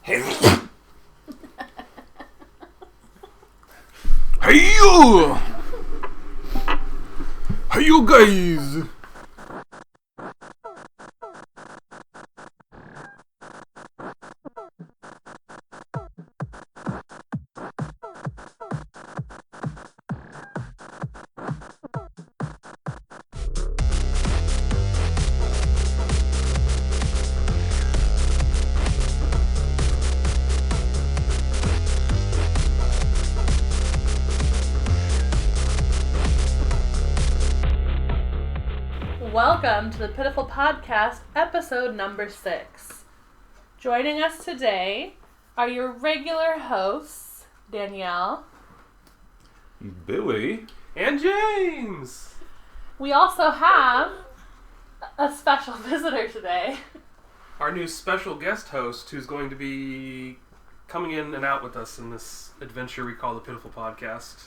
Hey you! Hey you guys! Welcome to the Pitty Full Podcast, episode number 6. Joining us today are your regular hosts, Danielle, Billy, and James. We also have a special visitor today. Our new special guest host who's going to be coming in and out with us in this adventure we call the Pitty Full Podcast,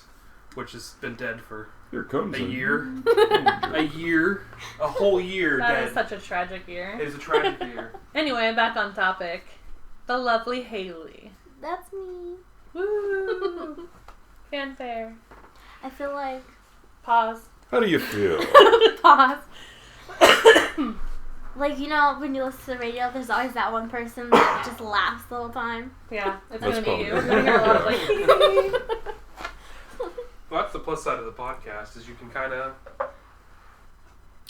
which has been dead for here comes a year. A whole year That dead. is such a tragic year. It is a tragic year. Anyway, back on topic. The lovely Haley. That's me. Woo! Fanfare. I feel like... Pause. How do you feel? Pause. Like, you know, when you listen to the radio, there's always that one person that just laughs the whole time. Yeah, it's That's going to be you. probably We're going to hear a lot of like... Well, that's the plus side of the podcast, is you can kind of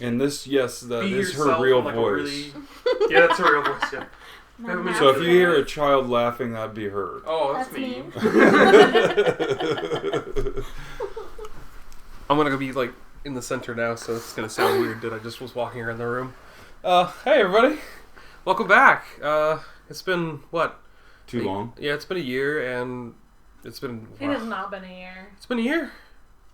And this, yes, that be is yourself her real in, like, voice. a really... Yeah, that's her real voice, yeah. My So if you mouth hear a hurts. child laughing, that'd be her. Oh, that's That's me. me. I'm going to be, like, in the center now, so it's going to sound weird that I just was walking around the room. Hey, everybody. Welcome back. It's been, what? Too long? Yeah, it's been a year, and it's been... It has not been a year. It's been a year.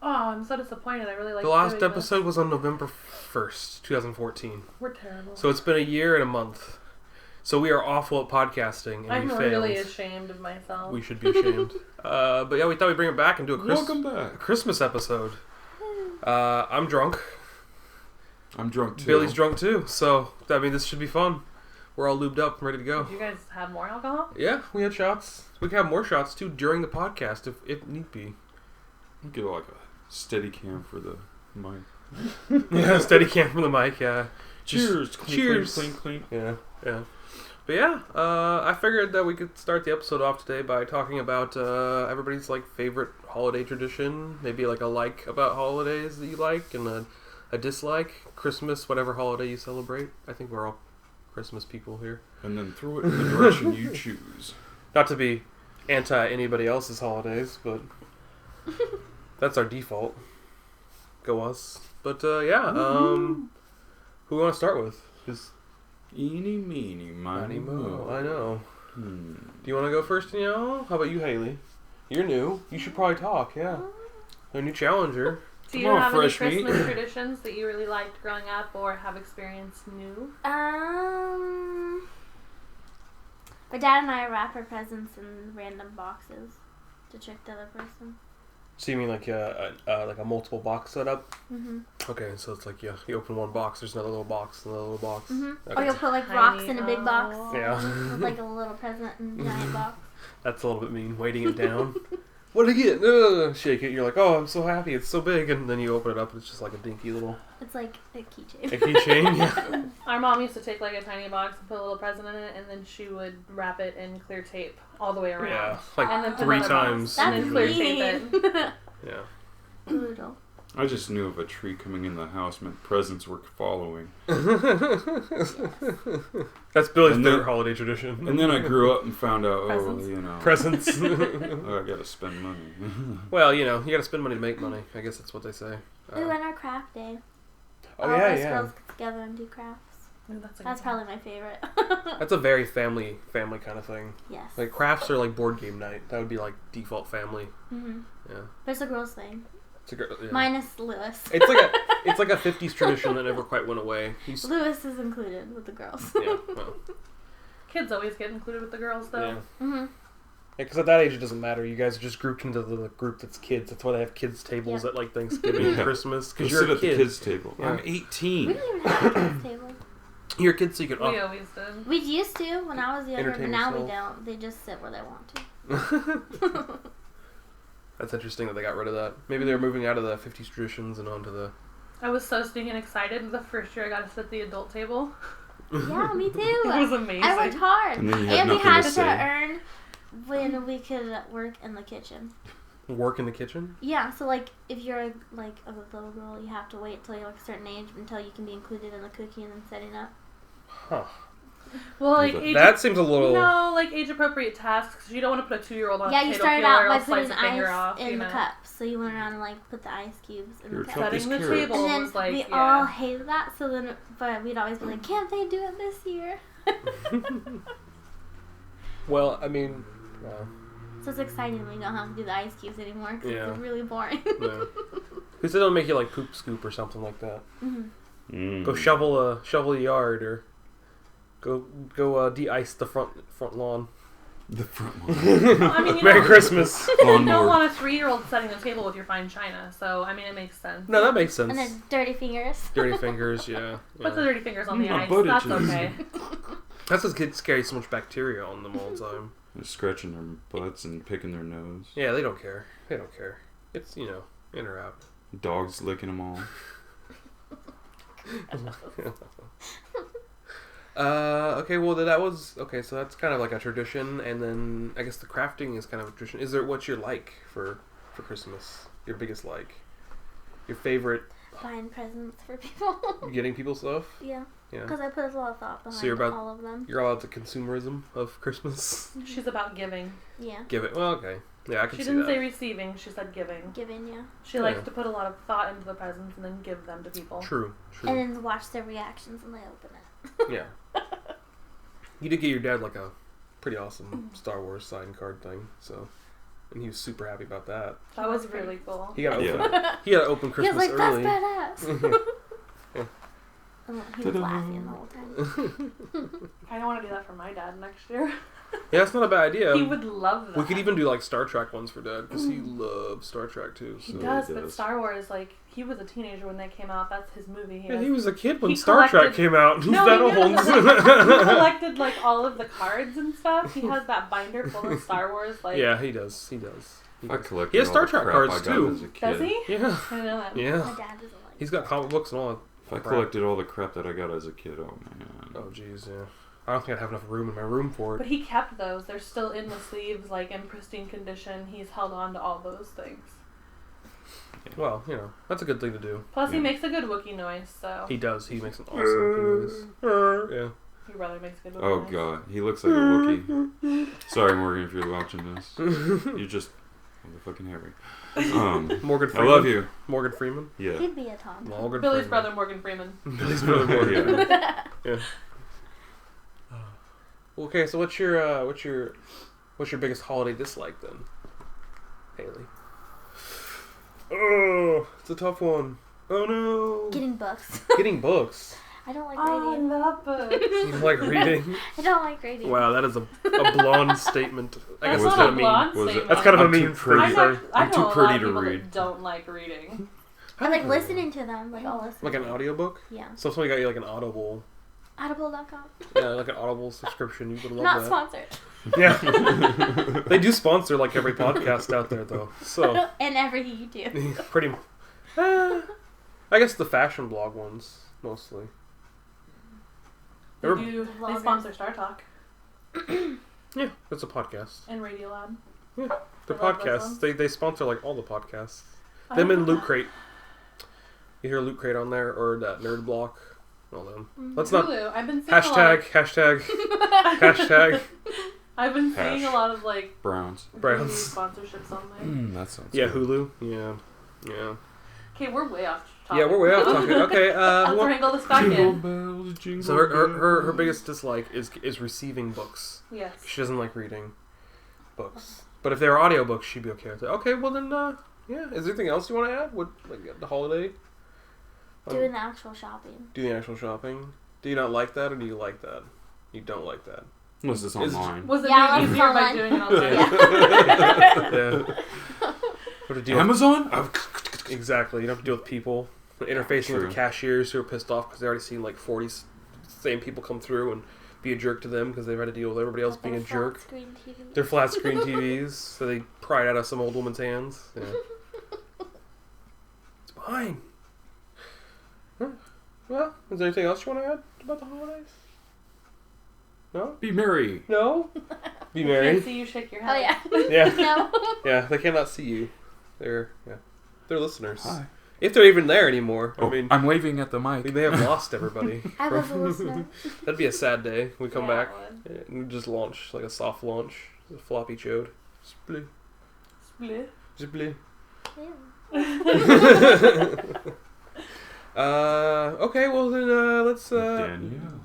Oh, I'm so disappointed. I really like The last doing episode was on November 1st, 2014. this. We're terrible. So it's been a year and a month. So we are awful at podcasting, and I'm we failed. really ashamed of myself. We should be ashamed. But yeah, we thought we'd bring it back and do a Welcome back. Christmas episode. I'm drunk. I'm drunk too. Billy's drunk too. So, I mean, this should be fun. We're all lubed up and ready to go. Did you guys have more alcohol? Yeah, we had shots. We can have more shots too during the podcast if need be. You get like a steady cam for the mic. Yeah, steady cam from the mic, yeah. Cheers. Cheers. Clean, clean. Yeah. But yeah, I figured that we could start the episode off today by talking about everybody's like favorite holiday tradition, maybe like a like about holidays that you like and a dislike, Christmas, whatever holiday you celebrate. I think we're all Christmas people here. And then throw it in the direction you choose. Not to be anti anybody else's holidays, but that's our default. Go us. But yeah, who we want to start with? Just Eeny, meeny, miny, mo. I know. Do you want to go first, Danielle? How about you, Haley? You're new. You should probably talk, yeah. A new challenger. Do you Come on, have any fresh meat. Christmas traditions that you really liked growing up or have experienced new? My dad and I wrap our presents in random boxes to trick the other person. So you mean like a multiple box setup? Mm-hmm. Okay, so it's like, yeah, you open one box, there's another little box, another little box. Mm-hmm. Okay. Or you'll put like Tiny rocks in a big box. box. Yeah. With like a little present in a giant box. That's a little bit mean, weighting it down. What did I get? No. Shake it. You're like, oh, I'm so happy. It's so big. And then you open it up and it's just like a dinky little... It's like a keychain. A keychain? Yeah. Our mom used to take like a tiny box and put a little present in it, and then she would wrap it in clear tape all the way around. Yeah, like And then put 3 another box, times. and then That's clear mean. tape it. Yeah. Brutal. I just knew if a tree coming in the house meant presents were following. That's Billy's And then- favorite holiday tradition. And then I grew up and found out, Presents. Presents. I gotta spend money. Well, you gotta spend money to make money. I guess that's what they say. Ooh, and our craft day. Oh, All yeah, of us yeah. girls get together and do crafts. Ooh, that's a That's good one. probably my favorite. That's a very family kind of thing. Yes. Like, crafts are like board game night. That would be like default family. Mm-hmm. Yeah. But it's a girl's thing. It's a, yeah. Minus Lewis. It's like a 50s tradition that never quite went away. Lewis is included with the girls. Yeah, well, Kids always get included with the girls, though. yeah. Mm-hmm. Because at that age, it doesn't matter. You guys are just grouped into the group that's kids. That's why they have kids' tables Yeah. at like Thanksgiving and Yeah. Christmas. Go Because you're sit a at kid. the kids' table. Yeah. I'm We 18. don't even have a kids' table. You're a kid, so you can... We always did. We used to when I was younger, but Entertain now we yourself. don't. They just sit where they want to. That's interesting that they got rid of that. Maybe they were moving out of the 50s traditions and onto the... I was so stinking excited the first year I got to sit at the adult table. Yeah, me too. It was amazing. I worked hard. And then you had we nothing had to to say. earn when we could work in the kitchen. Work in the kitchen? Yeah, so like if you're like a little girl, you have to wait till you're like a certain age until you can be included in the cooking and setting up. Huh. Well, like That seems a little... No, like age-appropriate tasks, because you don't want to put a 2-year-old on a Yeah, potato you started peeler out or by else slice putting a finger ice off, in you the know. cups, so you went around and like put the ice cubes in Here, the tell cup. these Setting the carrots. table And then was like, we yeah. all hated that, so then but we'd always be like, can't they do it this year? Well, I mean... So it's exciting when we don't have to do the ice cubes anymore because Yeah. it's really boring. no. Because they don't make you like poop scoop or something like that. Mm-hmm. Go shovel the yard or go de-ice the front lawn. The front one. Well, I mean, you Merry don't, Christmas. you don't Lawnmower. want a 3-year-old setting the table with your fine china, so, I mean, it makes sense. No, that makes sense. And then dirty fingers. Dirty fingers, yeah. Put the dirty fingers on the My ice, butt that's itches. okay. That's because kids carry so much bacteria on them all the time. They're scratching their butts and picking their nose. Yeah, they don't care. They don't care. It's, in or out. Dogs licking them all. Okay, well, that was... Okay, so that's kind of like a tradition, and then I guess the crafting is kind of a tradition. Is there what's your like for Christmas? Your biggest like? Your favorite Buying presents for people. getting people stuff? Yeah. Yeah. Because I put a lot of thought behind So you're about- all of them. You're all about the consumerism of Christmas? She's about giving. Yeah. Give it... Well, okay. Yeah, I can She see didn't that. say receiving, she said giving. Giving, yeah. She Yeah. likes to put a lot of thought into the presents and then give them to people. True. And then watch their reactions when they open it. Yeah. You did get your dad like a pretty awesome Star Wars signed card thing, so... And he was super happy about that. That was really cool. He got to open, Yeah. he got to open He Christmas was like, early. that's badass. Yeah. And he was laughing the whole time. I don't want to do that for my dad next year. Yeah, that's not a bad idea. He would love that. We could even do like Star Trek ones for Dad because he loves Star Trek too. He So. does, he but does. Star Wars, like, he was a teenager when they came out. That's his movie. Yeah, he was a kid when he Star Trek collected- came out. He's No, that he old. he collected, like, all of the cards and stuff. He has that binder full of Star Wars, like... Yeah, he does. He does. He I does. collected He has all Star the Trek crap cards, I got too. as a kid. Does he? Yeah. I didn't know that. My Yeah. dad doesn't like He's got comic books and all. If I collected all the crap that I got as a kid, oh man. Oh jeez, yeah. I don't think I'd have enough room in my room for But it. he kept those. They're still in the sleeves, like, in pristine condition. He's held on to all those things. Well, that's a good thing to do. Plus, he Yeah. makes a good Wookiee noise, so... He does. He makes an awesome noise. Yeah. Your brother makes a good Wookiee Oh noise. god, he looks like a Wookiee. Sorry, Morgan, if you're watching this. You're just fucking Harry. Morgan I Freeman. love you. Morgan Freeman. Yeah. He'd be a Tom. Morgan Billy's Freeman. brother, Morgan Freeman. Billy's brother, Morgan. Yeah. Yeah. Okay, so what's your biggest holiday dislike then, Haley? Oh, it's a tough one. Oh no. Getting books. Getting books. I don't like Oh, I reading. love books. You don't like reading? I don't like reading. Wow, that is a blonde statement. I That's guess Was not that's a what I blonde Was it- statement. That's kind of a I'm too mean pretty. thing. I'm I too know a pretty lot of to people read. that don't like reading. I like listening to them. Like I'll listen. Like an to them. audiobook? Yeah. So if somebody got you like an Audible, Audible.com. yeah, like an Audible subscription, you would love Not that. sponsored. Yeah. They do sponsor like every podcast out there though. So And every YouTube. pretty I guess the fashion blog ones mostly. They They're- do. They Vloggers. sponsor Star Talk Yeah, it's a podcast. and Radiolab. The I love those podcasts. ones. They sponsor like all the podcasts. I Them don't and know Loot that. Crate. You hear Loot Crate on there or that Nerd Block? All them. Mm. Let's not Hulu. I've been seeing a lot hashtag. I've been seeing Hash. a lot of like Browns. Browns. Hulu sponsorships on there. That sounds Yeah, good. Hulu. Yeah. Okay, we're way off topic. Yeah, we're way off talking. Okay, Let's wrangle this back Jingle in. bells, jingle so her biggest dislike is receiving books. Yes. She doesn't like reading books. But if they were audiobooks, she'd be okay with it. Okay, well then, yeah. Is there anything else you want to add? What, like the holiday? Doing the actual shopping. Do the actual shopping. Do you not like that, or do you like that? You don't like that. Unless it's Is- online. Was it Yeah, made let's easier go by on. doing it online? Yeah. Or to deal Amazon? exactly. You don't have to deal with people. Interfacing with True. the cashiers who are pissed off because they already seen like 40 same people come through and be a jerk to them because they've had to deal with everybody else being a jerk. TVs. They're flat screen TVs, so they pry it out of some old woman's hands. Yeah. It's fine. Huh. Well, is there anything else you want to add about the holidays? No? Be merry. No? Be I merry. can't see you shake your Oh head. yeah. Yeah. No. Yeah, they cannot see you. They're listeners. Hi. If they're even there anymore. Oh, I mean, I'm waving at the mic. we may have lost everybody. I was a listener. That'd be a sad day. We come Yeah, back it would. and we just launch, like a soft launch. A floppy chode. Split. Split. Split. Yeah. Okay, well then, let's, Danielle.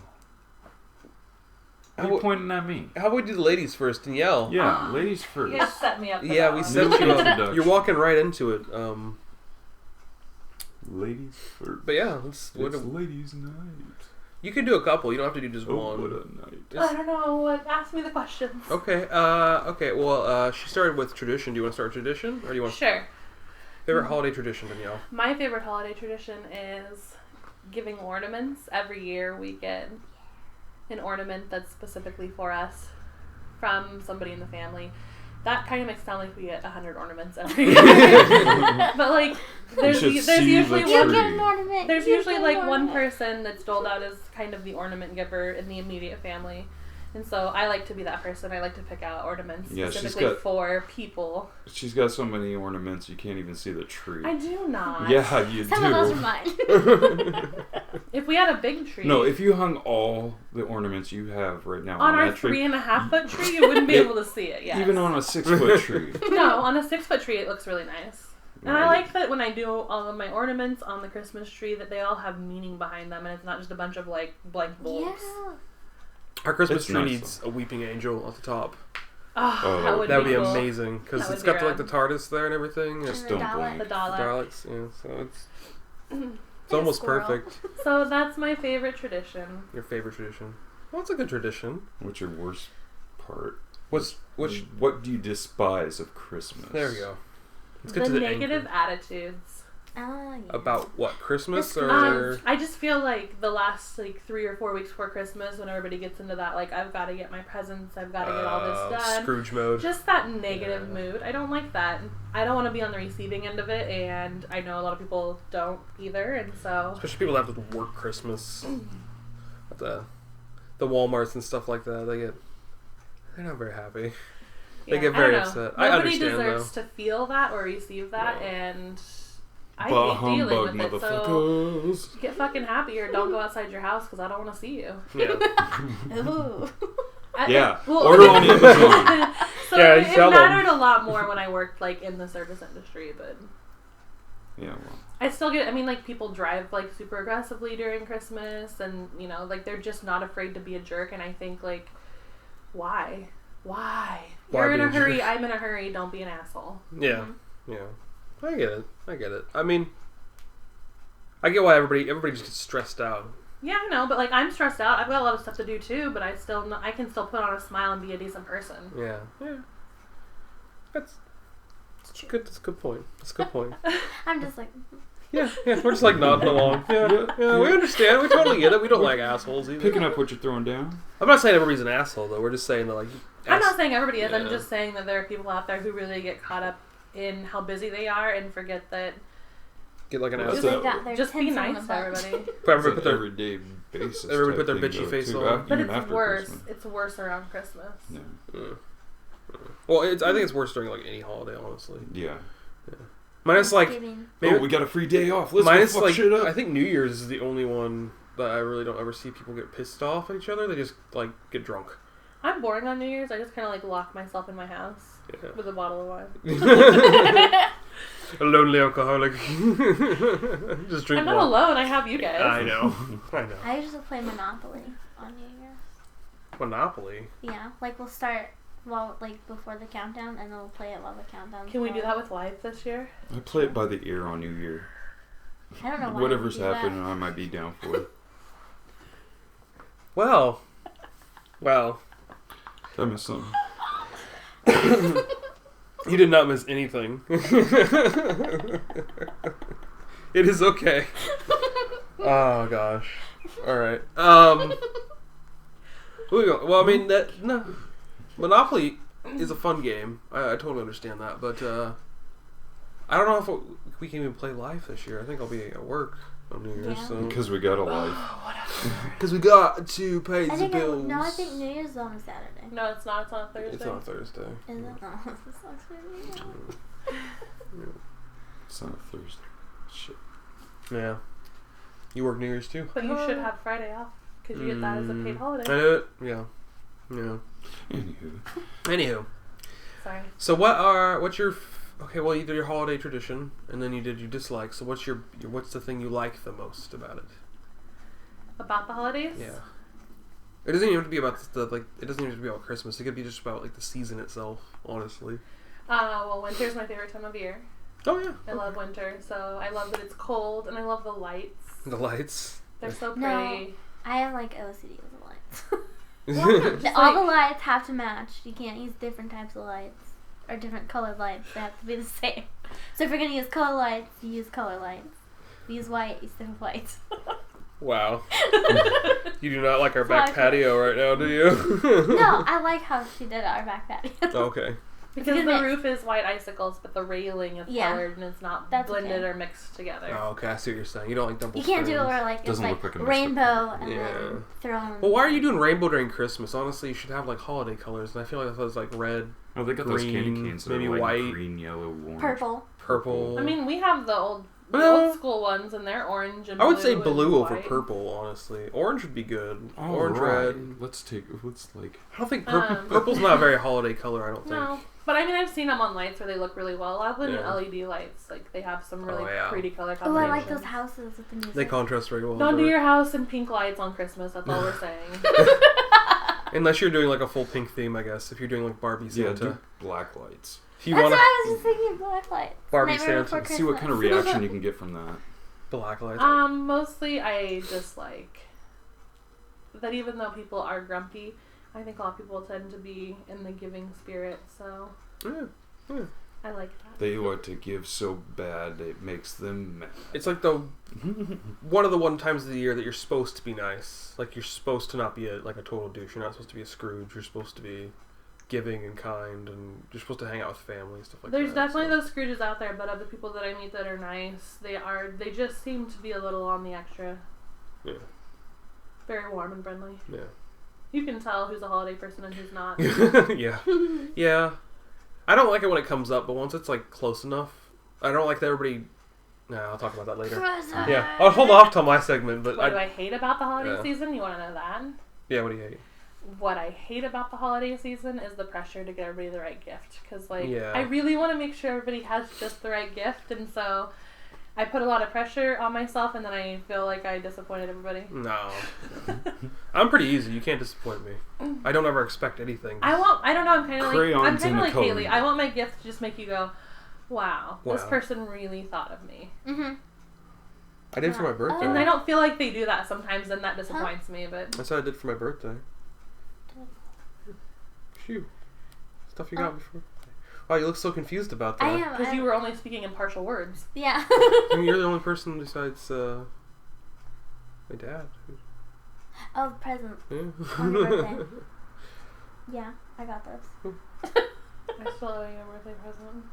How are you pointing at me? how about we do the ladies first, Danielle? Yeah, ladies first. You guys set me up for Yeah, that we one. set you up. Introduction. You're walking right into it. Ladies first. But yeah, It's ladies' night. you can do a couple. You don't have to do just Oh, one. what a night. I don't know. What? Ask me the questions. Okay. Okay. Well, she started with tradition. Do you want to start with tradition, or do you want Sure. favorite holiday tradition, Danielle? My favorite holiday tradition is giving ornaments. Every year we get an ornament that's specifically for us from somebody in the family. That kind of makes it sound like we get 100 ornaments every year. But like, there's should there's see usually the You one. tree. get an ornament. There's You usually get like an one ornament. person that's doled out as kind of the ornament giver in the immediate family. And so I like to be that person. I like to pick out ornaments Yeah, she's specifically got- for people. She's got so many ornaments you can't even see the tree. I do not. Yeah, you Some do. of those are mine. If we had a big tree No, if you hung all the ornaments you have right now on on our that tree, 3.5 foot tree, you wouldn't be able to see it. Yes. even on a 6 foot tree. No, on a 6 foot tree, it looks really nice. And I Right. like that when I do all of my ornaments on the Christmas tree, that they all have meaning behind them, and it's not just a bunch of like blank bulbs. Yeah. Our Christmas It's tree nice, needs a weeping angel at the top. Oh, that that would That'd be cool. amazing because That it's would be got like the rad. TARDIS there and everything. Just And the don't Dalek. blink. The The Dalek. Daleks, yeah. So it's Yeah, almost squirrel. perfect. So that's my favorite tradition. Your favorite tradition? Well, it's a good tradition. What's your worst part? Which What do you despise of Christmas? there we go. Let's get The to the negative anchor. attitudes. Ah, yeah. About what, Christmas This- or I just feel like the last like 3 or 4 weeks before Christmas, when everybody gets into that, like I've got to get my presents, I've got to get all this done. Scrooge mode? Just that negative Yeah. mood. I don't like that. I don't want to be on the receiving end of it, and I know a lot of people don't either, and so. Especially people that have to work Christmas. At the Walmarts and stuff like that, they're not very happy. They get very I don't know. upset. I Nobody understand, deserves to feel that or receive that, No. and I Bah hate dealing humbug, with it. So motherfuckers. get fucking happy or don't go outside your house because I don't want to see you. Yeah. Ooh. Yeah. Well, Order on Amazon. So Yeah, it sell 'em. mattered a lot more when I worked like in the service industry, but Yeah, well. I still get. I mean, like people drive like super aggressively during Christmas, and like they're just not afraid to be a jerk. And I think like, why? Why You're in be a a hurry. jerk? I'm in a hurry. Don't be an asshole. Yeah. Yeah. I get it. I mean, I get why everybody just gets stressed out. Yeah, I know, but like I'm stressed out. I've got a lot of stuff to do too, but I can still put on a smile and be a decent person. Yeah. Yeah. That's It's true. good. That's a good point. That's a good point. I'm just like, Yeah. We're just like nodding along. Yeah. We understand. We totally get it. We don't like assholes either. Picking up what you're throwing down. I'm not saying everybody's an asshole though. We're just saying that like. I'm not saying everybody is. I'm Yeah. just saying that there are people out there who really get caught up in how busy they are and forget that Get like an Well, asshole. that's they got their just be tins on nice the to butt. everybody. It's Everybody an put their everyday basis. everybody type put their thing, bitchy though, face too, on. But even it's after worse. Christmas. It's worse around Christmas. Yeah. Well, I think it's worse during like any holiday, honestly. Yeah. Minus like Thanksgiving. maybe Oh, we got a free day off. Let's minus go fuck like shit up. I think New Year's is the only one that I really don't ever see people get pissed off at each other. They just like get drunk. I'm boring on New Year's. I just kind of like lock myself in my house Yeah. with a bottle of wine. A lonely alcoholic. Just drink I'm not more. alone. I have you guys. I know. I usually play Monopoly on New Year's. Monopoly. Yeah, like we'll start before the countdown, and then we'll play it while the countdown. Can we do that with live this year? I play it by the ear on New Year. I don't know why. Whatever's we do happening, I might be down for it. Well. I miss something. You did not miss anything. It is okay. Oh gosh. All right. Well, I mean, no. Monopoly is a fun game. I totally understand that, but I don't know if we can even play live this year. I think I'll be at work on New Year's. Yeah. So. Because we got a life. Because we got to pay the I think bills. I think New Year's is on a Saturday. No, it's not. It's on a Thursday. It's on a Thursday. Is it? Oh, this sucks for me. It's not a Thursday. Shit. Yeah. You work New Year's too? But you should have Friday off because you get that as a paid holiday. I know it. Yeah. Anywho. Sorry. So what's your okay? Well, you did your holiday tradition, and then you did your dislike. So what's what's the thing you like the most about it? About the holidays? Yeah. It doesn't even have to be about it doesn't even have to be about Christmas. It could be just about like the season itself. Honestly. Well, winter's my favorite time of year. Oh yeah. I love winter, so I love that it's cold, and I love the lights. The lights. They're so pretty. No, I have like OCD with the lights. Just All like- the lights have to match. You can't use different types of lights or different colored lights. They have to be the same. So if you're gonna use color lights, you use color lights. If you use white, use different whites. Wow. You do not like our So back I- patio right now, do you? No, I like how she did our back patio. Okay. Because It's a the mix. roof is white icicles, but the railing is Yeah. colored and it's not That's blended okay. or mixed together. Oh, okay. I see what you're saying. You don't like double. You can't do it strands. where like it's Doesn't like look like a mixed rainbow and Yeah. then throw in. Well, why are you doing rainbow during Christmas? Honestly, you should have like holiday colors, and I feel like that's like red, Oh, they got those candy Green, canes that maybe are like white. green, yellow, orange. purple? purple. I mean, we have the old school ones, and they're orange and I would say and blue over white. purple. Honestly, orange would be good. Oh, Orange, right. red. Let's like. I don't think Um, purple's not a very holiday color. I don't think. No, but I mean, I've seen them on lights where they look really well. A lot of them Yeah. LED lights, like they have some really Oh, yeah. pretty color Oh, I combinations. like those houses with the music. They contrast very well. Don't do dark. your house in pink lights on Christmas. That's all we're saying. Unless you're doing like a full pink theme, I guess. If you're doing like Barbie Yeah, Santa. do black lights. If you That's want what I was just thinking. Black lights. Barbie Nightmare Santa. Before See what kind of Christmas. reaction you can get from that. black lights. Mostly I just like that even though people are grumpy, I think a lot of people tend to be in the giving spirit, so Yeah. I like that. They want to give so bad it makes them mad. It's like one of the times of the year that you're supposed to be nice. Like you're supposed to not be a total douche. You're not supposed to be a Scrooge. You're supposed to be giving and kind, and you're supposed to hang out with family and stuff like There's that. definitely those Scrooges out there, but of the people that I meet that are nice, they just seem to be a little on the extra. Yeah. Very warm and friendly. Yeah. You can tell who's a holiday person and who's not. Yeah. Yeah. I don't like it when it comes up, but once it's like close enough, I don't like that everybody. Nah, I'll talk about that later. Present. Yeah, I'll hold off till my segment, but What do I hate about the holiday Yeah. season? You want to know that? yeah. What do you hate? What I hate about the holiday season is the pressure to get everybody the right gift. Because, Yeah. I really want to make sure everybody has just the right gift, and so I put a lot of pressure on myself, and then I feel like I disappointed everybody. No. I'm pretty easy. You can't disappoint me. I don't ever expect anything. I don't know, I'm kind of Crayons in a like cone. Haley. I want my gift to just make you go, wow, this Wow. person really thought of me. Mm-hmm. I did for my birthday. And I don't feel like they do that sometimes, and that disappoints me, but That's what I did for my birthday. Phew. Stuff you got before. Wow, you look so confused about that. I am. because you were only speaking in partial words. Yeah. I mean, you're the only person besides my dad. Oh, present. Yeah. On your birthday. Yeah, I got this. I still owe you a birthday present.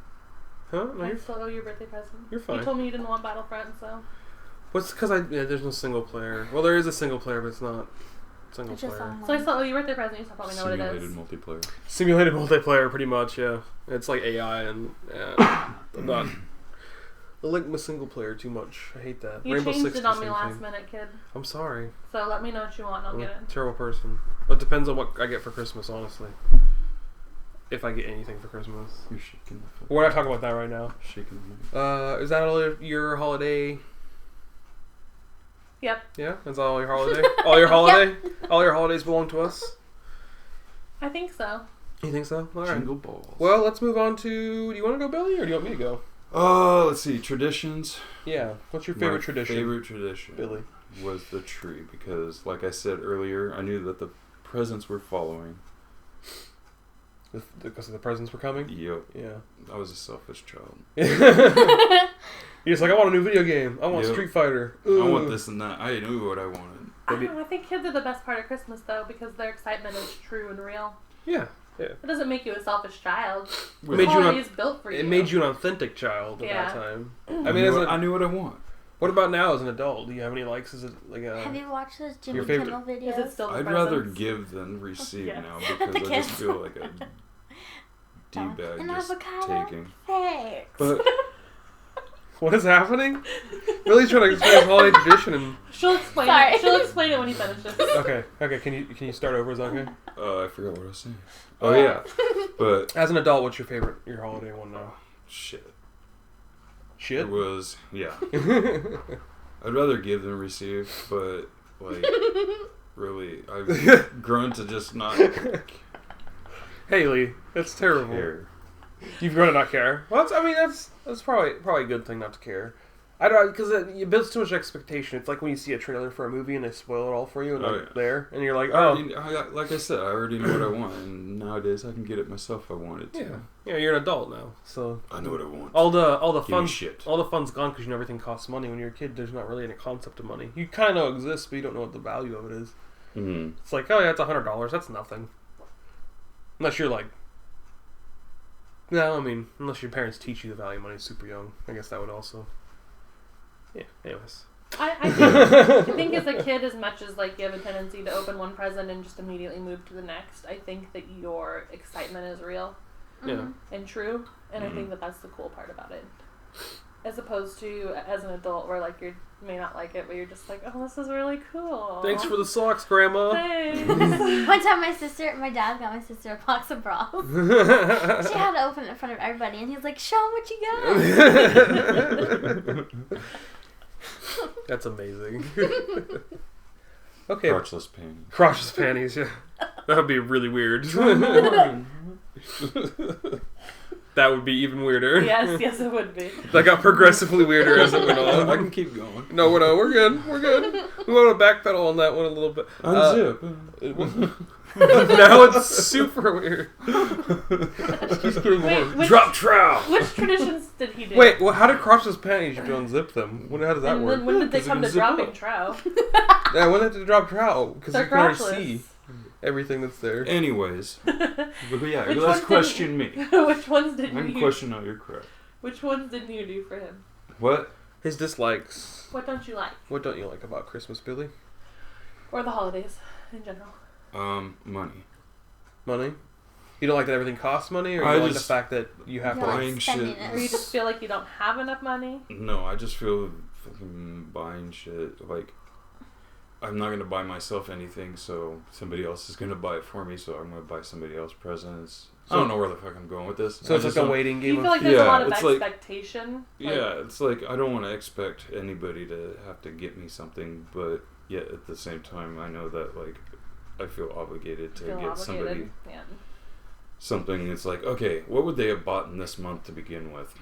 Huh? No, I you're, still owe you a birthday present. you're fine. You told me you didn't want Battlefront, so. What's because there's no single player. Well, there is a single player, but it's not single It's just player. online. So I still owe you a birthday present. You still probably know what it Simulated is. multiplayer. Simulated multiplayer, pretty much. Yeah, it's like AI, and I'm not. I like my single player too much. I hate that. You Rainbow changed Six it on the me same last thing. minute, kid. I'm sorry. So let me know what you want and I'll I'm get a it. terrible person. It depends on what I get for Christmas, honestly. If I get anything for Christmas. You're shaking the foot. We're not talking about that right now. Shaking the foot. Is that all your holiday? Yep. Yeah, that's all your holiday. All your holiday. All your holidays belong to us. I think so. You think so? All right. Jingle balls. Well, let's move on to. Do you want to go, Billy, or do you want me to go? Let's see. Traditions. Yeah. What's your favorite My tradition? favorite tradition, Billy. was the tree because, like I said earlier, I knew that the presents were following. Because the presents were coming. Yep. Yeah. I was a selfish child. You're just like, I want a new video game. I want Yep. Street Fighter. I want this and that. I knew what I wanted. I don't know, I think kids are the best part of Christmas, though, because their excitement is true and real. Yeah. It doesn't make you a selfish child. It made you an authentic child at that time. I mean, I knew what I want. What about now as an adult? Do you have any likes? Is it like a... Have you watched those Jimmy Kimmel videos? Is it still I'd rather give than receive now because I just feel like a D-bag just taking. Thanks. But what is happening? Billy's trying to explain his holiday tradition and... She'll explain it. She'll explain it when he finishes. Okay. Can you start over? Is that okay? I forgot what I was saying. Oh yeah. But as an adult, what's your holiday one now? Shit. It was, yeah. I'd rather give than receive, but, like, really, I've grown to just not Haley, that's terrible. care. You've grown to not care. Well, that's probably a good thing not to care. I don't, because it builds too much expectation. It's like when you see a trailer for a movie and they spoil it all for you, and there, and you're like, like I said, I already know what I want, and nowadays I can get it myself if I wanted to. Yeah, you're an adult now, so I know what I want. All the fun's gone because you know everything costs money. When you're a kid, there's not really any concept of money. You kind of know it exists, but you don't know what the value of it is. Mm-hmm. It's like, oh yeah, it's $100. That's nothing. Unless you're like, no, I mean, unless your parents teach you the value of money super young. I guess that would also. Yeah, anyways. I think as a kid, as much as like you have a tendency to open one present and just immediately move to the next, I think that your excitement is real and true, and I think that that's the cool part about it. As opposed to as an adult where like you may not like it, but you're just like, oh, this is really cool. Thanks for the socks, Grandma. Thanks. One time my dad got my sister a box of bras. She had to open it in front of everybody, and he's like, show them what you got. That's amazing. Okay. Crotchless panties. Crotchless panties, yeah. That would be really weird. That would be even weirder. Yes, it would be. That got progressively weirder as it went on. I can keep going. No, we're good. We want to backpedal on that one a little bit. Unzip. Now it's super weird. Just getting worse. Drop trowel. Which traditions did he do? Wait, well, how did crotchless panties you have to unzip them? How does that and work? Then when did they come to dropping trowel? Yeah, when did they drop trowel? Because you can already see everything that's there. Anyways. But yeah, let's question me. Which ones did you I can question all your crap. Which ones didn't you do for him? What? His dislikes. What don't you like? What don't you like about Christmas, Billy? Or the holidays in general? Money. Money? You don't like that everything costs money, or you like the fact that you have to buying shit? Or you just feel like you don't have enough money? No, I just feel fucking buying shit. Like, I'm not going to buy myself anything, so somebody else is going to buy it for me, so I'm going to buy somebody else presents. I don't know where the fuck I'm going with this. So it's like a waiting game. You feel like there's a lot of expectation? It's like I don't want to expect anybody to have to get me something, but yet at the same time I know that like I feel obligated to get somebody something that's like, okay, what would they have bought in this month to begin with?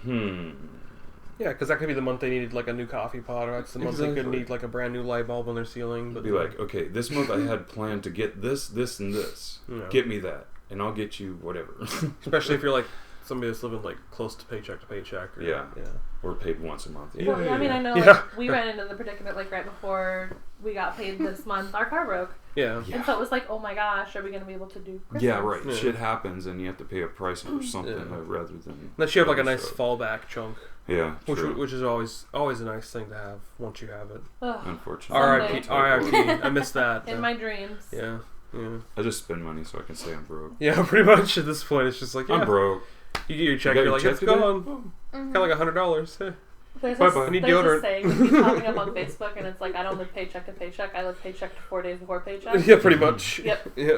Yeah, because that could be the month they needed like a new coffee pot, or that's the month they could need like a brand new light bulb on their ceiling. But be like, okay, this month I had planned to get this, this, and this. Get me that, and I'll get you whatever. Especially if you're like somebody that's living like close to paycheck. Or, or paid once a month. Well, I mean, I know like, we ran into the predicament like right before we got paid this month. Our car broke. Yeah. And so it was like, oh my gosh, are we going to be able to do Christmas? Yeah, right. Yeah. Shit happens, and you have to pay a price for something rather than. Unless you have like a nice fallback chunk. Yeah, which is always a nice thing to have once you have it. Unfortunately. R.I.P. I missed that. In my dreams. Yeah. I just spend money so I can say I'm broke. Yeah, pretty much at this point it's just like, I'm broke. You get your check, you're like, it's gone. Got like $100. There's I need deodorant. This saying that keeps popping up on Facebook, and it's like, I don't live paycheck to paycheck. I live paycheck to 4 days before paycheck. Yeah, pretty much. Yep. Yeah.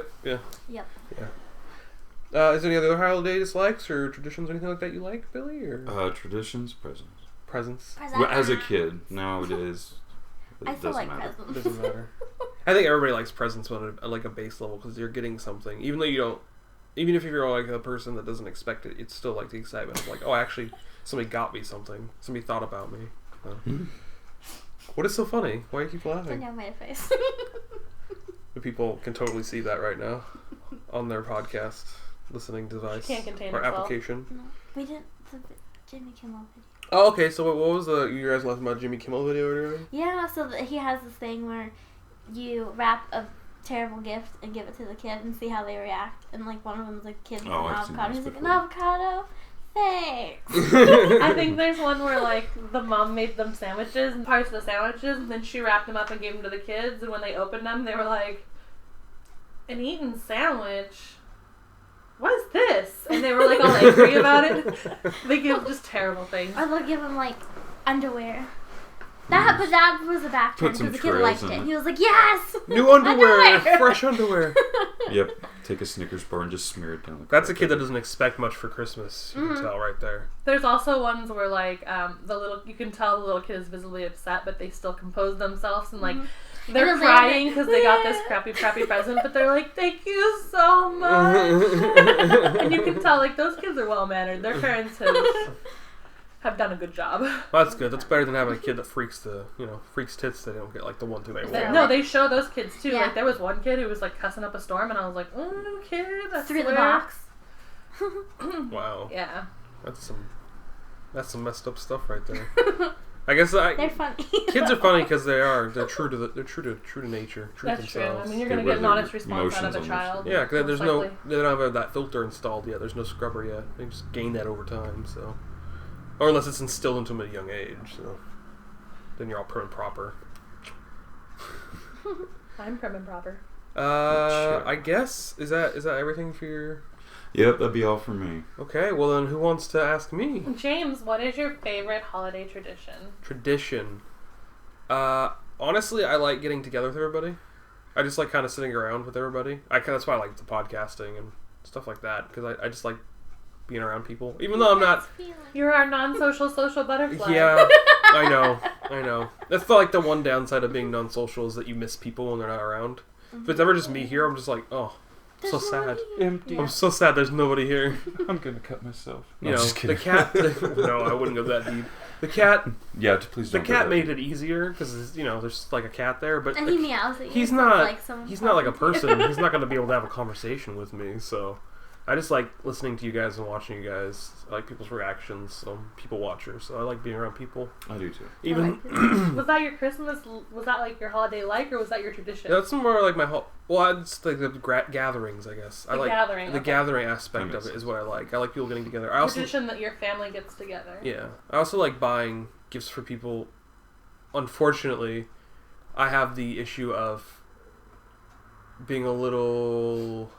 Is there any other holiday dislikes or traditions or anything like that you like, Billy? Or traditions, presents. Present. Well, as a kid, nowadays, I still like matter. presents. It doesn't matter. I think everybody likes presents on like a base level because you're getting something, even though you don't. Even if you're like a person that doesn't expect it, it's still like the excitement of like, oh, actually, somebody got me something. Somebody thought about me. What is so funny? Why do you keep laughing? Danielle made a face. The people can totally see that right now on their podcast listening device Can't contain or herself. application. No, we didn't. The Jimmy Kimmel video. Oh, okay. So what was you guys laughing about Jimmy Kimmel video earlier? Yeah, so he has this thing where you wrap a terrible gift and give it to the kid and see how they react. And like one of them's like kid with an avocado. He's like, an avocado? Thanks. I think there's one where like the mom made them sandwiches and parts of the sandwiches, and then she wrapped them up and gave them to the kids. And when they opened them, they were like, "An eaten sandwich? What is this?" And they were like all angry about it. They give just terrible things. Or they'll give them like underwear. But that was a back turn because the kid liked it. He was like, "Yes, new underwear, fresh underwear." Yep. Take a Snickers bar and just smear it down. That's a kid that doesn't expect much for Christmas. You can tell right there. There's also ones where like you can tell the little kid is visibly upset, but they still compose themselves and like they're crying because they got this crappy present, but they're like, "Thank you so much." And you can tell like those kids are well mannered. Their parents have done a good job. Well, that's good. That's better than having a kid that freaks tits. They don't get like the one thing they want. No, they show those kids too. Yeah. Like there was one kid who was like cussing up a storm, and I was like, "Kid, I through the swear." box." Wow. Yeah. That's some messed up stuff right there. I guess they're funny. Kids are funny because they're true to nature, true That's to true. themselves. I mean, you're gonna get an honest response out of a child. Yeah, because they don't have that filter installed yet. There's no scrubber yet. They just gain that over time. So, or unless it's instilled into them at a young age. So, then you're all prim and proper. I'm prim and proper. I guess is that everything for your? Yep, that'd be all for me. Okay, well then, who wants to ask me? James, what is your favorite holiday tradition? Honestly, I like getting together with everybody. I just like kind of sitting around with everybody. That's why I like the podcasting and stuff like that, because I just like being around people. Even though I'm not... You're our non-social social butterfly. Yeah, I know. That's like the one downside of being non-social is that you miss people when they're not around. If it's ever just me here, I'm just like, oh... There's so sad. Empty. I'm so sad there's nobody here. I'm gonna cut myself. You know, the cat... no, I wouldn't go that deep. The cat... Yeah, please don't. The cat made it easier because, there's like a cat there, but... And he meows at you. He's not like a person. He's not going to be able to have a conversation with me, so... I just like listening to you guys and watching you guys. I like people's reactions, so I'm a people watcher, so I like being around people. I do too. Even was that your Christmas? Was that like your holiday or was that your tradition? That's more like my it's like the gatherings, I guess. The gathering. The gathering aspect of it is what I like. I like people getting together. Tradition that your family gets together. Yeah, I also like buying gifts for people. Unfortunately, I have the issue of being a little...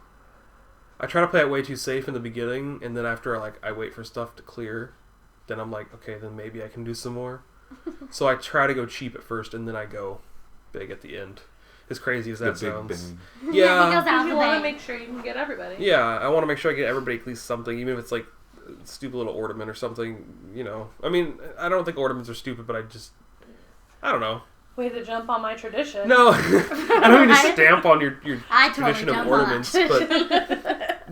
I try to play it way too safe in the beginning, and then after I wait for stuff to clear, then I'm like, okay, then maybe I can do some more. So I try to go cheap at first, and then I go big at the end. As crazy as that sounds. Yeah, you want to make sure you can get everybody. Yeah, I want to make sure I get everybody at least something, even if it's like a stupid little ornament or something. I mean, I don't think ornaments are stupid, but I don't know. Way to jump on my tradition. No, I don't mean to stamp on your tradition of ornaments,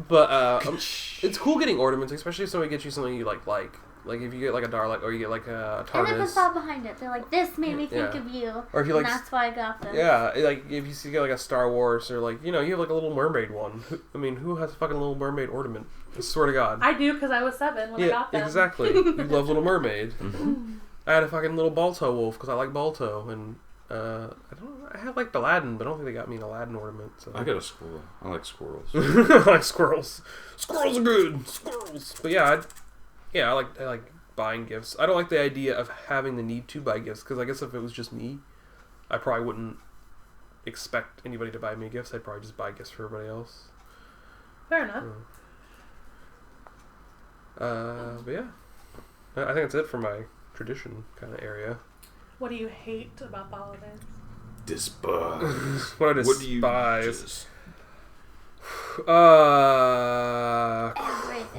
but it's cool getting ornaments, especially if somebody gets you something you like. Like if you get like a Darlight or you get like a TARDIS. And then the thought behind it, they're like, "This made me think of you," or if you like, and that's why I got this. Yeah, like if you get like a Star Wars or like you have like a Little Mermaid one. Who has a fucking Little Mermaid ornament? I swear to God. I do because I was 7 when I got them. Exactly. You love Little Mermaid. I had a fucking little Balto wolf because I like Balto, and I have like Aladdin, but I don't think they got me an Aladdin ornament. So. I got a squirrel. I like squirrels. I like squirrels. Squirrels are good. Squirrels. But I like buying gifts. I don't like the idea of having the need to buy gifts because I guess if it was just me, I probably wouldn't expect anybody to buy me gifts. I'd probably just buy gifts for everybody else. Fair enough. But yeah, I think that's it for my tradition kind of area. What do you hate about the holidays? Despise. What I despise. What do you just...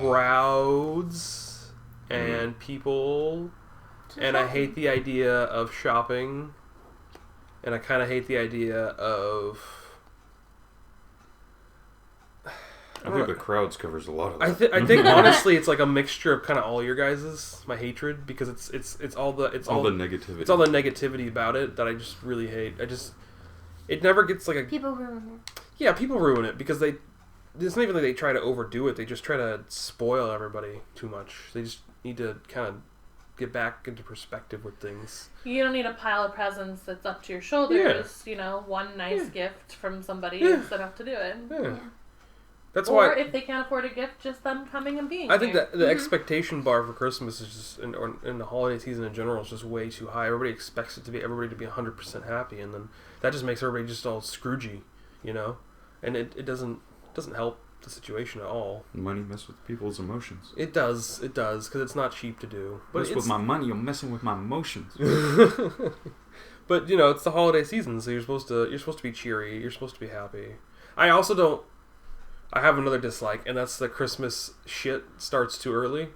Crowds and people, and I hate the idea of shopping, and I kind of hate the idea of... I think the crowds covers a lot of that. I think honestly, it's like a mixture of kind of all your guys's my hatred because it's all the negativity. It's all the negativity about it that I just really hate. It never gets like a... People ruin it. Yeah, people ruin it because it's not even like they try to overdo it. They just try to spoil everybody too much. They just need to kind of get back into perspective with things. You don't need a pile of presents that's up to your shoulders. You know, one nice gift from somebody is enough to do it. Yeah. That's or why, if they can't afford a gift, just them coming and being I think here. that the expectation bar for Christmas is just, or in the holiday season in general, is just way too high. Everybody expects everybody to be 100% happy, and then that just makes everybody just all scroogey, you know? And it doesn't help the situation at all. Money messes with people's emotions. It does, because it's not cheap to do. But with my money, you're messing with my emotions. But, you know, it's the holiday season, so you're supposed to be cheery, you're supposed to be happy. I have another dislike, and that's the Christmas shit starts too early.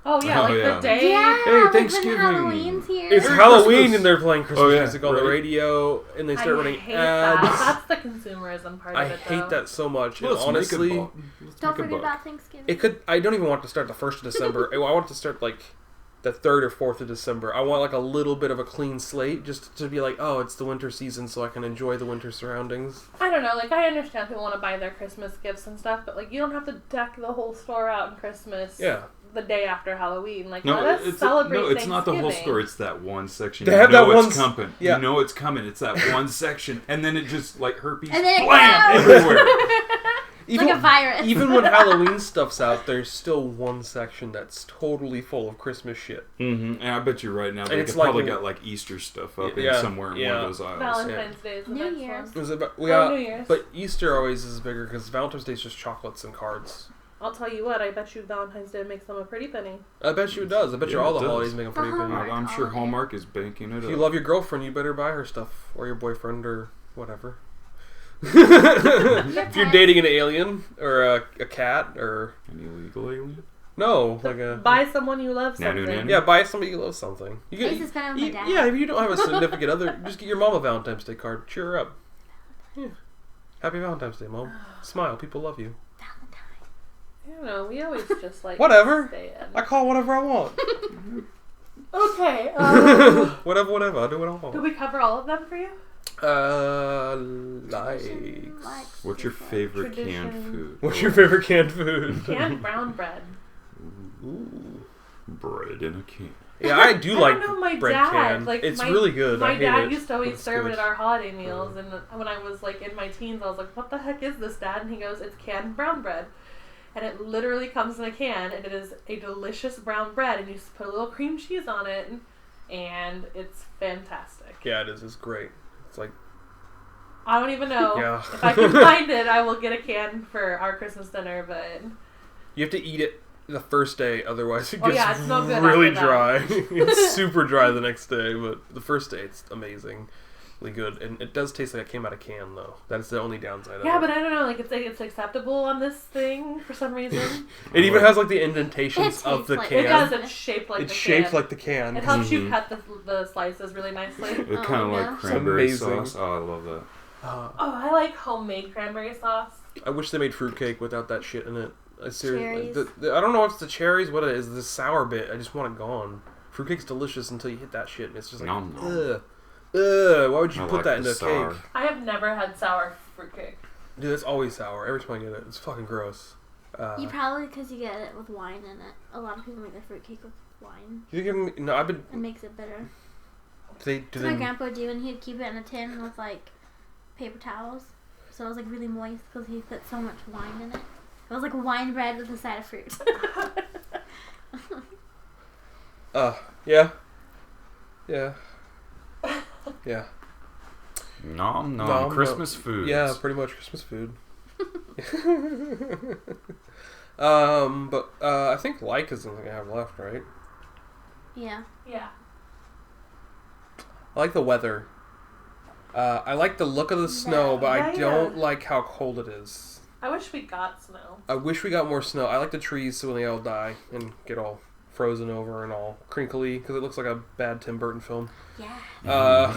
Oh, yeah, the day. Yeah, Hey, like Thanksgiving. when Halloween's here. It's Merry Halloween, Christmas. and they're playing Christmas music on the right. radio, and they start running hate ads. that. That's the consumerism part I of it, hate that so much. And Let's honestly, make a buck. Don't forget about Thanksgiving. it could. I don't even want it to start the 1st of December. I want it to start like the 3rd or 4th of December. I want like a little bit of a clean slate, just to be like, oh, it's the winter season, so I can enjoy the winter surroundings. I don't know, like, I understand people want to buy their Christmas gifts and stuff, but, like, you don't have to deck the whole store out on Christmas the day after Halloween. Like, let us celebrate Thanksgiving. It's not the whole store. It's that one section. They have that one it's coming. Yeah. You know it's coming. It's that one section, and then it just like herpes, And then it blam, goes. everywhere. It's like a virus. Even when Halloween stuff's out, there's still one section that's totally full of Christmas shit. Mm-hmm. And I bet you right now they it's probably like- got like Easter stuff up Yeah, in somewhere in one of those aisles. Valentine's Day is the New next Year's. one. New Year's. But Easter always is bigger because Valentine's Day is just chocolates and cards. I'll tell you what, I bet you Valentine's Day makes them a pretty penny. I bet you it does. I bet you Yeah, all it the does. holidays make them pretty big. Hallmark. I'm sure Holiday. Hallmark is banking it If up. you love your girlfriend, you better buy her stuff, or your boyfriend, or whatever. Your If you're pet. dating an alien or a cat or An illegal alien? no, like a Buy someone you love Nanu something. nanu. yeah, buy somebody you love something. You I used to spend it with my dad. yeah, if you don't have a significant other, just get your mom a Valentine's Day card. Cheer her up. Yeah. Happy Valentine's Day, Mom. Smile. People love you. I don't know, we always just like Whatever. stay in. I call whatever I want. Okay, Whatever. I do what I did want. we cover all of them for you? Likes. What's your favorite Tradition. canned food? What's your favorite canned food? Canned brown bread. Ooh. Bread in a can. Yeah, I do I like don't know, my bread dad, can. like, It's my- really good. My I hate dad it, used to but always it's serve good. it at our holiday meals, and when I was like in my teens, I was like, "What the heck is this, Dad?" And he goes, "It's canned brown bread." And it literally comes in a can, and it is a delicious brown bread, and you just put a little cream cheese on it, and it's fantastic. Yeah, it is. It's great. It's like I don't even know. Yeah. If I can find it, I will get a can for our Christmas dinner, but you have to eat it the first day, otherwise it Oh, gets yeah, it's no good really after dry. that. It's super dry the next day, but the first day it's amazingly good, and it does taste like it came out of can though. That's the only downside of yeah, it. but I don't know, like it's acceptable on this thing for some reason. It even has like the indentations It of the tastes can. It does. It's shaped like It's the shaped can. like the can. It helps you Mhm. cut the slices really nicely. It's Oh, kind of yeah. like cranberry It's amazing. sauce. Oh, I love that. Oh, I like homemade cranberry sauce. I wish they made fruitcake without that shit in it. I seriously, Cherries. I don't know if it's the cherries, what it is. The sour bit, I just want it gone. Fruitcake's delicious until you hit that shit, and it's just like, Nom nom. ugh. Why would you I put like that the into a sour. cake? I have never had sour fruitcake. Dude, it's always sour. Every time I get it, it's fucking gross. You probably because you get it with wine in it. A lot of people make their fruitcake with wine. You give me, no, I've been. It makes it bitter. Do That's what my grandpa would do, and he'd keep it in a tin with like paper towels, so it was like really moist because he put so much wine in it. It was like wine bread with a side of fruit. Yeah. Yeah. Yeah. Nom nom. Nom, Christmas foods. Yeah, pretty much Christmas food. But I think like is the only thing I have left, right? Yeah. Yeah. I like the weather. I like the look of the snow, but I Yeah. don't like how cold it is. I wish we got snow. I wish we got more snow. I like the trees so when they all die and get all frozen over and all crinkly because it looks like a bad Tim Burton film. Yeah.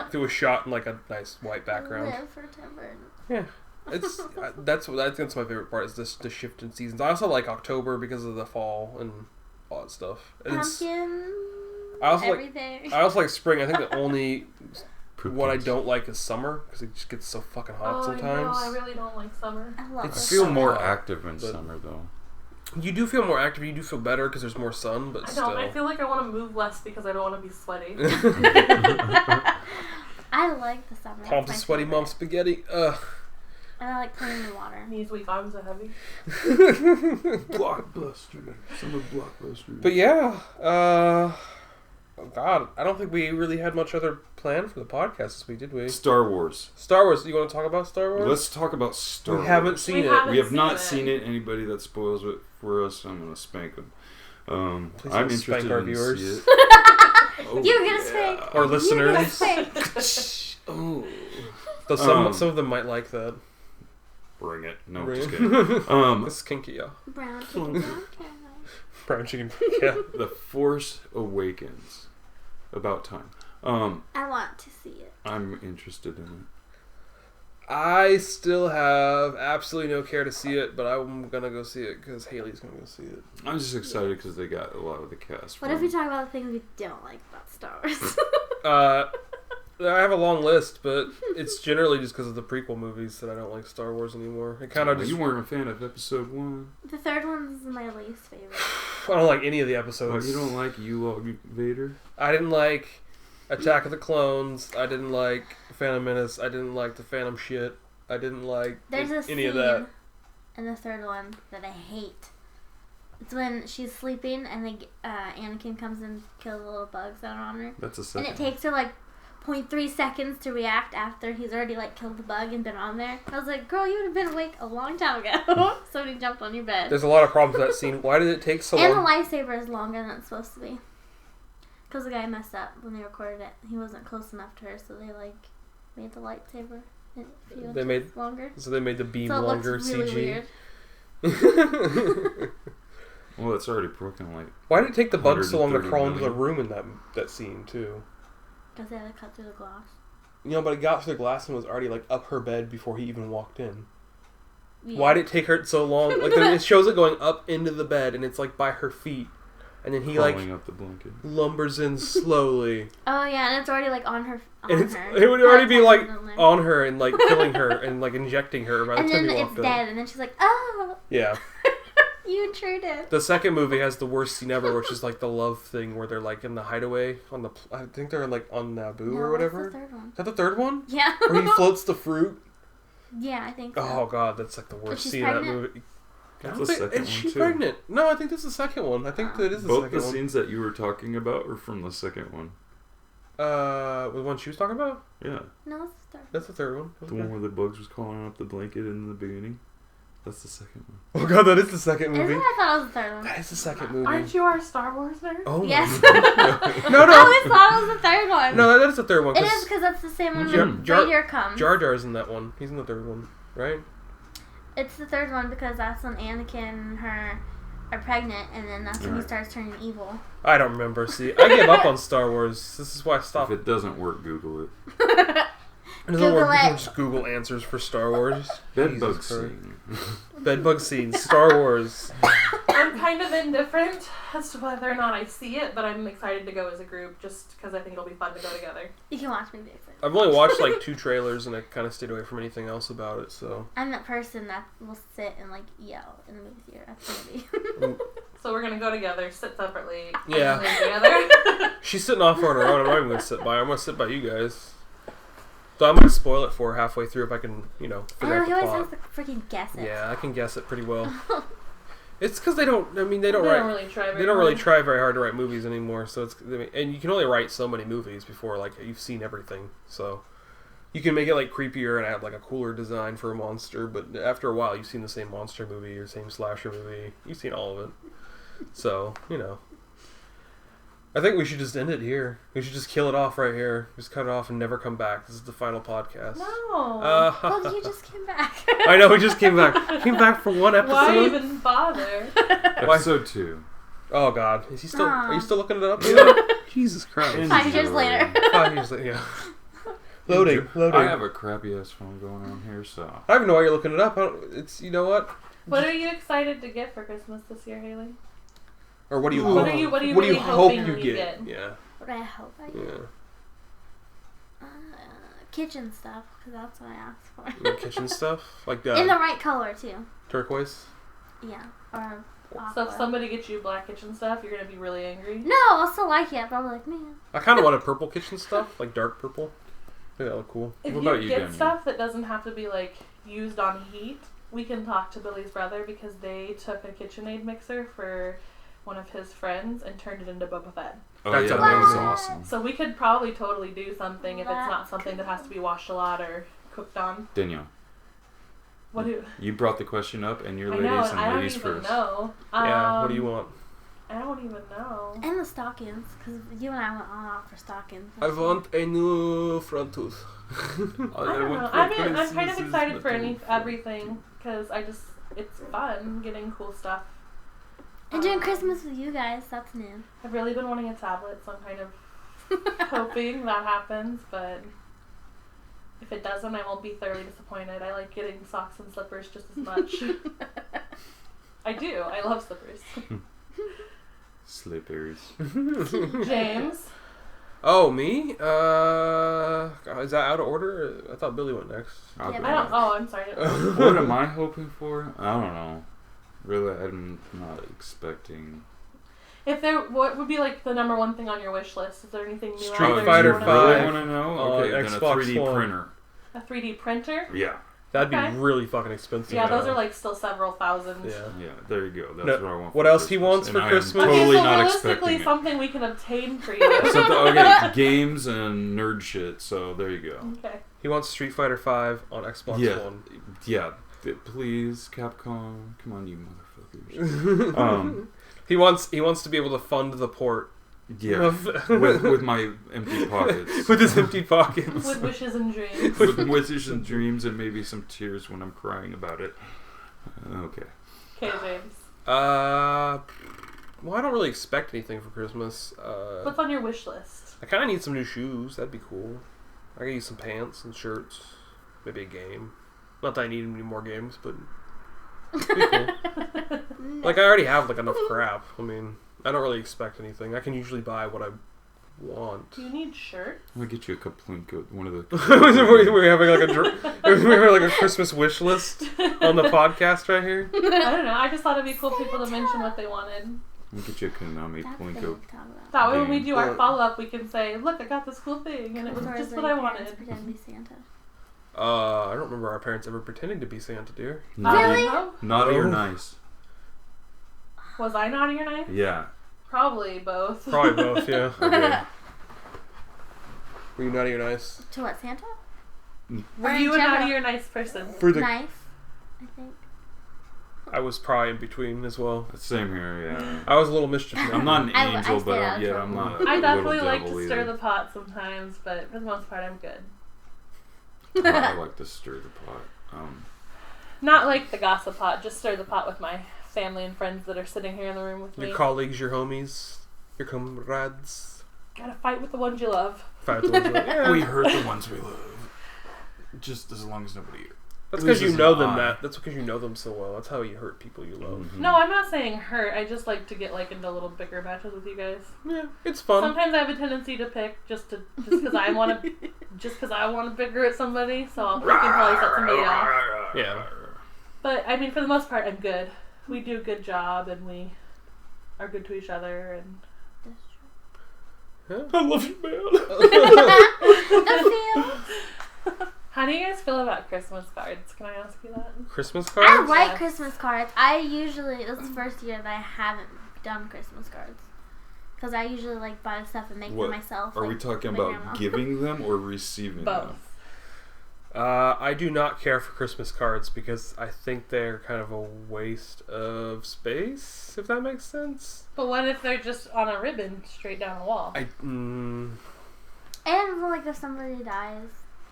If it was shot in like a nice white background. Live for Tim Burton. Yeah, it's that's my favorite part is the shift in seasons. I also like October because of the fall and all that stuff. And Pumpkin. I also everything. I also like spring. I think the only Poop what I cakes. don't like is summer because it just gets so fucking hot Oh, sometimes. I know. I really don't like summer. I love It's the I feel so more hot, active in but- summer though. You do feel more active. You do feel better because there's more sun, but still. I feel like I want to move less because I don't want to be sweaty. I like the summer. Palms of sweaty mom spaghetti. And I like playing in the water. These weak arms are heavy. Blockbuster. Summer blockbuster. But yeah, oh God, I don't think we really had much other plan for the podcast this week, did we? Star Wars. Star Wars. You want to talk about Star Wars? Let's talk about Star Wars. We haven't seen it. We have not seen it. Anybody that spoils it for us, I'm going to spank them. I'm interested our in viewers. see it. You're going to spank. Our listeners. Oh. So some of them might like that. Bring it. No, Bring just it. kidding. This is kinky, yeah. Brown chicken. Brown chicken. Yeah. The Force Awakens. About time. I want to see it. I'm interested in it. I still have absolutely no care to see it, but I'm gonna go see it because Haley's gonna go see it. I'm just excited because they got a lot of the cast. What if we talk about the things we don't like about Star Wars? I have a long list, but it's generally just because of the prequel movies that I don't like Star Wars anymore. It kind of just... You weren't a fan of Episode 1? The third one's my least favorite. I don't like any of the episodes. Oh, you don't like Ewok Vader? I didn't like Attack of the Clones. I didn't like Phantom Menace. I didn't like the Phantom shit. I didn't like any of that. In the third one that I hate. It's when she's sleeping and Anakin comes and kills the little bugs that are on her. That's a second. And it takes her like 0.3 seconds to react after he's already like killed the bug and been on there. I was like, girl, you would have been awake a long time ago. Somebody jumped on your bed. There's a lot of problems with that scene. Why did it take so long? And the lightsaber is longer than it's supposed to be. Because the guy messed up when they recorded it. He wasn't close enough to her, so they like made the lightsaber longer. So they made the beam so it longer looks really CG. Weird. Well, it's already broken like. Why did it take the bugs so long to crawl into the million? room in that scene too? Because they had to cut through the glass. You know, but it got through the glass and was already like up her bed before he even walked in. Yeah. Why did it take her so long? Like it shows it going up into the bed and it's like by her feet, and then he crawling up the blanket. Lumbers in slowly. Oh yeah, and it's already like on her. It would already be like on her and like killing her and like injecting her by the time he walked in. And then it's dead, and then she's like, oh. Yeah. You intruded. The second movie has the worst scene ever, which is like the love thing where they're like in the hideaway on the. I think they're like on Naboo or whatever. That's the third one. Is that the third one? Yeah. Where he floats the fruit. Yeah, I think so. Oh god, that's like the worst scene in that movie. That's the second one Is she too. pregnant? No, I think this is the second one. I think that is the Both second one. the scenes that you were talking about are from the second one. The one she was talking about? Yeah. No, it's the third. That's the third one. The one where the bugs was crawling up the blanket in the beginning. That's the second one. Oh god, that is the second movie. Isn't it? I thought it was the third one. That is the second movie. Aren't you our Star Wars nerd? Oh yes. No. I always thought it was the third one. No, that is the third one. It is because that's the same one when Jar Vader comes. Jar Jar's in that one. He's in the third one, right? It's the third one because that's when Anakin and her are pregnant, and then that's when he starts turning evil. I don't remember. See, I gave up on Star Wars. This is why I stopped. If it doesn't work, Google it. Google it. Just Google answers for Star Wars. Bedbug scene. Bedbug scene. Star Wars. I'm kind of indifferent as to whether or not I see it, but I'm excited to go as a group just because I think it'll be fun to go together. You can watch me be excited. I've only watched like 2 trailers and I kind of stayed away from anything else about it. So I'm that person that will sit and like yell in the movie theater at the movie. So we're gonna go together, sit separately, Yeah. and then together. she's sitting off on her own. I'm not even gonna sit by her. I'm gonna sit by you guys. So I'm gonna spoil it for her halfway through if I can, figure out he the always plot. has to freaking guess it. Yeah, I can guess it pretty well. It's because they don't. I mean, they don't really try very hard to write movies anymore. So and you can only write so many movies before like you've seen everything. So you can make it like creepier and add like a cooler design for a monster. But after a while, you've seen the same monster movie or same slasher movie. You've seen all of it. So I think we should just end it here. We should just kill it off right here. Just cut it off and never come back. This is the final podcast. No. Well, you just came back. I know, we just came back. Came back for one episode. Why even bother? Episode 2. Oh God, is he still? Are you still looking it up? Jesus Christ! 5 years later. 5 years later, yeah. Loading. I have a crappy ass phone going on here, so I don't even know why you're looking it up. It's you know what? What are you excited to get for Christmas this year, Haley? Or what do you? What hope, are you what do really you hope hoping you you get? get? Yeah. What I hope I get? Yeah. Kitchen stuff, because that's what I asked for. Kitchen stuff like In the right color too. turquoise. Yeah, or So if somebody gets you black kitchen stuff, you're going to be really angry? No, I'll still like it, but I'll be like, man. I kind of wanted purple kitchen stuff, like dark purple. I think that look cool. If you get stuff that doesn't have to be like used on heat, we can talk to Billy's brother because they took a KitchenAid mixer for one of his friends and turned it into Boba Fett. Oh, That's yeah, that was awesome. So we could probably totally do something if it's not something that has to be washed a lot or cooked on. Danielle. What do you brought the question up, and you're ladies and ladies first. I don't even know. Yeah, what do you want? I don't even know. And the stockings, because you and I went on off for stockings. I want a new front tooth. I don't know. I'm kind of excited for everything because it's fun getting cool stuff. And doing Christmas with you guys, that's new. I've really been wanting a tablet, so I'm kind of hoping that happens, but if it doesn't, I won't be thoroughly disappointed. I like getting socks and slippers just as much. I do. I love slippers. Slippers. James? Oh, me? Is that out of order? I thought Billy went next. I'm sorry. What am I hoping for? I don't know. Really, I'm not expecting. What would be like the number one thing on your wish list? Is there anything new? Street Fighter 5. Really want to know? Okay, then Xbox a 3D One. printer. A 3D printer? Yeah. That'd be really fucking expensive. Yeah, those are like still several thousands. Yeah, there you go. That's what I want. What else he wants for Christmas? Totally so not realistically, expecting something we can obtain for you. Okay, games and nerd shit. So there you go. Okay. He wants Street Fighter 5 on Xbox One. Yeah. Please, Capcom, come on, you motherfuckers. He wants to be able to fund the port. Yeah, with my empty pockets. With his empty pockets. With wishes and dreams. With wishes and dreams and maybe some tears when I'm crying about it. Okay. Okay, James. Well, I don't really expect anything for Christmas. What's on your wish list? I kind of need some new shoes. That'd be cool. I could use some pants and shirts. Maybe a game. Not that I need any more games, but it'd be cool. Like, I already have, like, enough crap. I mean, I don't really expect anything. I can usually buy what I want. Do you need shirts? I'll get you a Kaplinka, one of the... We're having like a Christmas wish list on the podcast right here. I don't know. I just thought it'd be cool for people to mention what they wanted. I'll get you a Konami Plinko. That way when we do our follow-up, we can say, look, I got this cool thing, and it was just what I wanted. Pretend to be Santa. I don't remember our parents ever pretending to be Santa, dear. Really? Naughty or nice? Was I naughty or nice? Yeah. Probably both. Probably both, yeah. Okay. Were you naughty or nice? To what, Santa? Were you a naughty or nice person? Nice, I think. I was probably in between as well. Same here, yeah. I was a little mischievous. I'm not an angel, but I'm not I a definitely little like devil to stir either. the pot sometimes, but for the most part, I'm good. I like to stir the pot. Not like the gossip pot, just stir the pot with my family and friends that are sitting here in the room with me. Your colleagues, your homies, your comrades. Gotta fight with the ones you love. Fight with the ones you love. Yeah. We hurt the ones we love. Just as long as nobody... That's because you know them, Matt. That's because you know them so well. That's how you hurt people you love. Mm-hmm. No, I'm not saying hurt. I just like to get like into little bigger matches with you guys. Yeah, it's fun. Sometimes I have a tendency to pick just because I want to bigger at somebody, so I can probably set somebody off. Yeah. But I mean, for the most part, I'm good. We do a good job, and we are good to each other. And Yeah. I love you, man. How do you guys feel about Christmas cards? Can I ask you that? Christmas cards? I like Yes. Christmas cards. This is the first year that I haven't done Christmas cards. Because I usually like buy stuff and make them myself. Are we talking about giving them or receiving them? Both. I do not care for Christmas cards because I think they're kind of a waste of space, if that makes sense. But what if they're just on a ribbon straight down a wall? And like if somebody dies,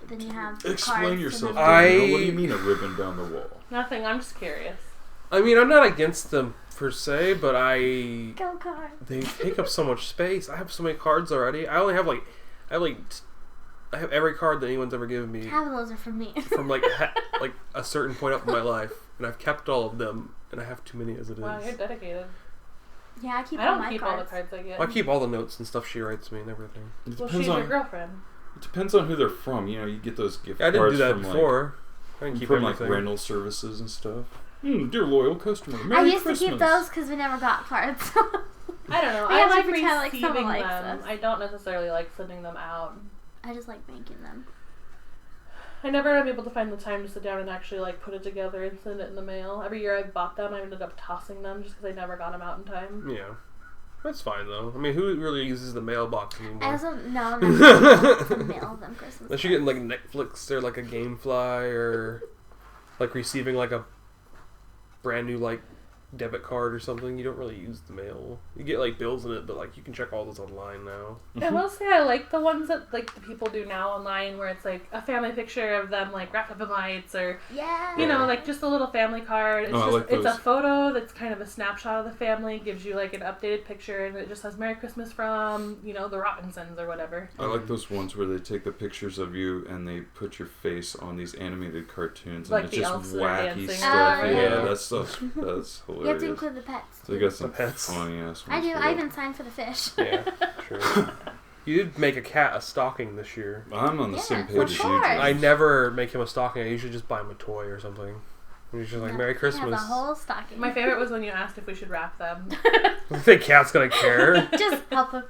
then you have Explain cards yourself. to them. What do you mean a ribbon down the wall? Nothing. I'm just curious. I mean, I'm not against them per se, but Go cards. they take up so much space. I have so many cards already. I only have I have every card that anyone's ever given me Half of those are from me. from like a certain point up in my life, and I've kept all of them, and I have too many as it is. Wow, you're dedicated. Yeah, I keep I all don't my keep cards. all the cards I get. Well, I keep all the notes and stuff she writes me and everything. It Well, depends she's on your girlfriend. It depends on who they're from. You know, you get those gift Yeah, I cards didn't do that from before. I didn't keep from everything. like rental services and stuff. Dear loyal customer, Merry I used Christmas. to keep those because we never got cards. I don't know. Yeah, I like pretend like receiving someone likes them. us. I don't necessarily like sending them out. I just like making them. I never am able to find the time to sit down and actually like put it together and send it in the mail. Every year I've bought them, I ended up tossing them just because I never got them out in time. Yeah. That's fine, though. I mean, who really uses the mailbox anymore? I also to mail them Christmas. Unless you're getting, like, Netflix or, like, a Gamefly or, like, receiving, like, a brand new, like, debit card or something. You don't really use the mail. You get, like, bills in it, but, like, you can check all those online now. I will say I like the ones that, like, the people do now online where it's, like, a family picture of them, like, wrapped up in lights or, you know, like, just a little family card. It's it's a photo that's kind of a snapshot of the family, gives you, like, an updated picture, and it just says Merry Christmas from, you know, the Robinsons or whatever. I like those ones where they take the pictures of you and they put your face on these animated cartoons, like and it's just wacky stuff. That's hilarious. You have to include the pets. So you got some pets. funny ass ones. I do. I even signed for the fish. Yeah, true. You did make a cat a stocking this year. I'm on the same page as you. I never make him a stocking. I usually just buy him a toy or something. He's just like, Merry Christmas. Have a whole stocking. My favorite was when you asked if we should wrap them. I think cat's gonna care. Just help him.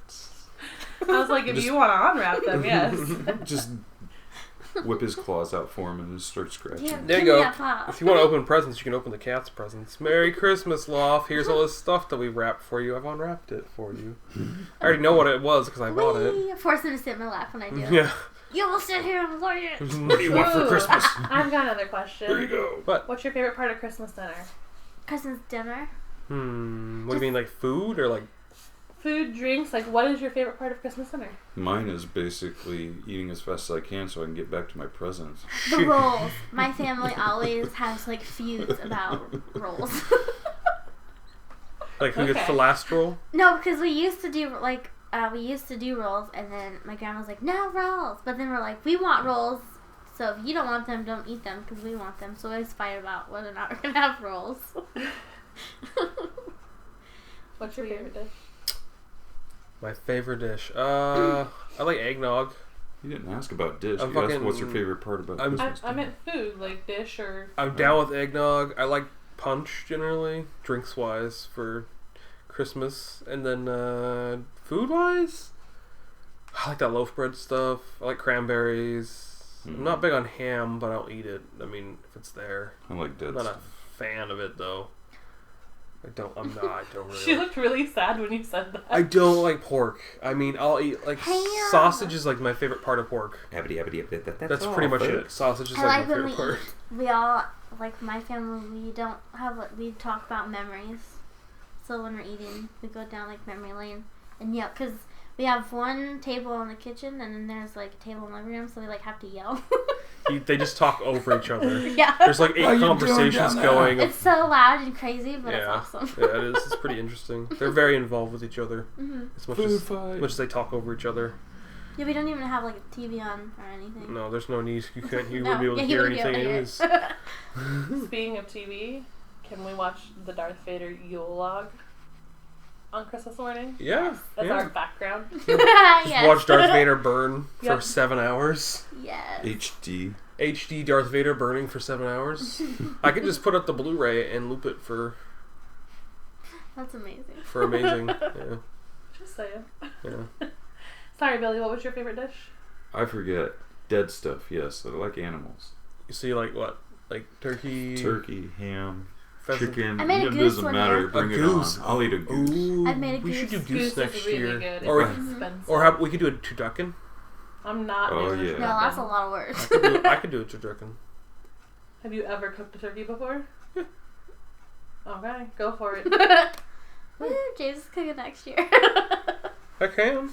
I was like, if you want to unwrap them, yes. Just whip his claws out for him and just start scratching. Yeah, There you go. If you want to open presents, you can open the cat's presents. Merry Christmas, Loft. Here's all this stuff that we wrapped for you. I've unwrapped it for you. I already know what it was because I bought it. Force him to sit in my lap when I do it. Yeah. You will sit here and learn it. What do you want for Christmas? I've got another question. There you go. What? What's your favorite part of Christmas dinner? Christmas dinner. What do you mean, like food or like? Food, drinks, like what is your favorite part of Christmas dinner? Mine is basically eating as fast as I can so I can get back to my presents. The rolls. My family always has like feuds about rolls. Like who gets the last roll? No, because we used to do rolls, and then my grandma was like, "No rolls," but then we're like, "We want rolls, so if you don't want them, don't eat them because we want them." So we always fight about whether or not we're gonna have rolls. What's your favorite dish? My favorite dish. I like eggnog. You didn't ask about dish. I'm You asked what's your favorite part about Christmas. I meant food, like dish or... I'm down with eggnog. I like punch generally, drinks-wise, for Christmas. And then food-wise, I like that loaf bread stuff. I like cranberries. I'm not big on ham, but I'll eat it. I mean, if it's there. I like dead I'm not stuff. a fan of it, though. I don't really She looked really sad when you said that. I don't like pork. I mean, I'll eat, like, sausage is, like, my favorite part of pork. That's pretty much it. Sausage is, like my favorite part. We all, like, my family, we don't have, we talk about memories. So when we're eating, we go down, like, memory lane. And yeah, because we have one table in the kitchen, and then there's, like, a table in the living room, so we, like, have to yell. They just talk over each other. Yeah. There's like 8 conversations going. It's so loud and crazy, but it's awesome. Yeah, it is. It's pretty interesting. They're very involved with each other. As much Food as they talk over each other. Yeah, we don't even have like a TV on or anything. No, there's no need. You wouldn't be able to hear anything anyways. Speaking of TV, can we watch the Darth Vader Yule log on Christmas morning? Yeah. As our background. Yes. Watch Darth Vader burn for 7 hours. Yes. HD Darth Vader burning for 7 hours. I could just put up the Blu-ray and loop it for... That's amazing. For amazing. Yeah. Just saying. Yeah. Sorry, Billy, what was your favorite dish? I forget. Dead stuff, yes. I like animals. So you like what? Like turkey? Turkey, ham, pheasant. chicken. I made a goose doesn't one matter. year. Bring A it goose. on. I'll eat a goose. Ooh, I've made a we should do goose. goose next really year. Good. Or expensive. Or we could do a turducken. I'm not. Oh, doing yeah. a No, turducken. that's a lot of work. I could do a turducken. Have you ever cooked a turkey before? Yeah. Okay, go for it. Woo, James is cooking next year. I can.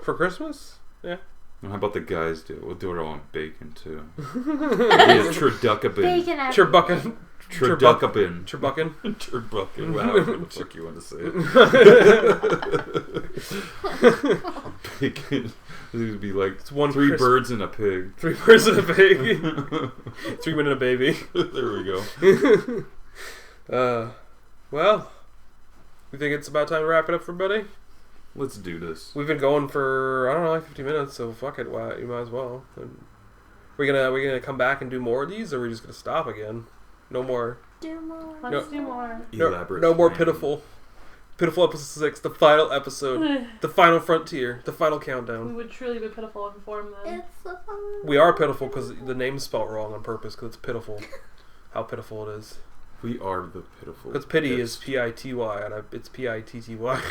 For Christmas? Yeah. How about the guys do it? We'll do it all on bacon, too. Yeah, turducken. Bacon and Turbucken. Turducken. Turbucken. Turbucken. Wow, whatever the fuck you want to say. Bacon. This would be like three birds and a pig. 3 birds and a pig. 3 men and a baby. There we go. Well, we think it's about time to wrap it up for everybody? Let's do this. We've been going for, I don't know, like 50 minutes, so fuck it, you might as well. We gonna come back and do more of these, or are we just gonna stop again? No more. do more. Let's do more. Elaborate. No more Pitiful. Pitiful episode 6, the final episode, the final frontier, the final We countdown. would truly be pitiful in form then. It's so fun. We are pitiful because the name's spelled wrong on purpose because it's pitiful. How pitiful it is. We are the pitiful. Because pity is P-I-T-Y and it's P-I-T-T-Y.